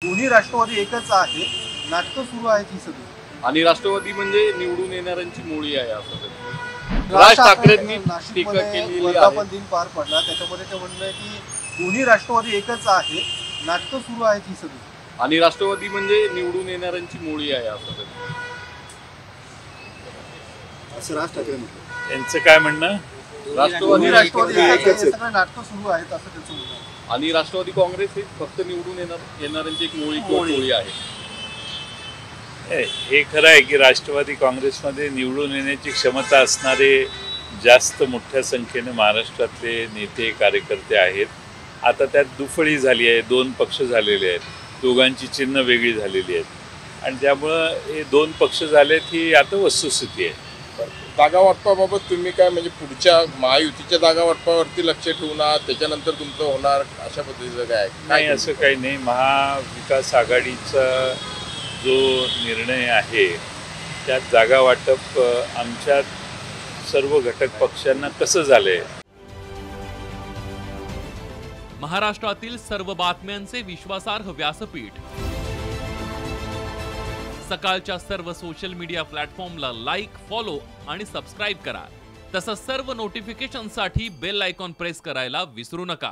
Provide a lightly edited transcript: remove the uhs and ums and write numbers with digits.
दोन्ही राष्ट्रवादी एकच आहे, नाटकं सुरू आहेत ही सगळी. आणि राष्ट्रवादी म्हणजे निवडून येणाऱ्यांची मुळी आहे असं राज ठाकरेंनी टीका केलेली वर्धापन दिन पार पडला, त्याच्यामध्ये ते म्हणणं आहे की दोन्ही राष्ट्रवादी एकच आहे, नाटकं सुरू आहेत ही सगळी. आणि राष्ट्रवादी म्हणजे निवडून येणाऱ्यांची मुळी आहे असं राज ठाकरे म्हणतात. यांचं काय म्हणणं? राष्ट्रवादी एकच आहे, सगळं नाटकं सुरू आहेत असं त्याचं म्हणणं आहे. आणि राष्ट्रवादी काँग्रेस हे फक्त निवडून येणाऱ्यांची एक मुळी आहे. हे खरं आहे की राष्ट्रवादी काँग्रेसमध्ये निवडून येण्याची क्षमता असणारे जास्त मोठ्या संख्येने महाराष्ट्रातले नेते कार्यकर्ते आहेत. आता त्यात दुफळी झाली आहे, दोन पक्ष झालेले आहेत, दोघांची चिन्ह वेगळी झालेली आहेत आणि त्यामुळं हे दोन पक्ष झालेत ही आता वस्तुस्थिती आहे. जागा वाटपाबाबत तुम्ही काय म्हणजे पुढच्या महायुतीच्या जागा वाटपावरती लक्ष ठेवणार, त्याच्यानंतर तुमचं होणार अशा पद्धतीचं काय? नाही, असं काही नाही. महाविकास आघाडीचा जो निर्णय आहे त्यात जागा वाटप आमच्या सर्व घटक पक्षांना कसं झालंय. महाराष्ट्रातील सर्व बातम्यांचे विश्वासार्ह व्यासपीठ, सकाळच्या सर्व सोशल मीडिया प्लॅटफॉर्मला लाईक, फॉलो आणि सबस्क्राईब करा. तसंच सर्व नोटिफिकेशनसाठी बेल आयकॉन प्रेस करायला विसरू नका.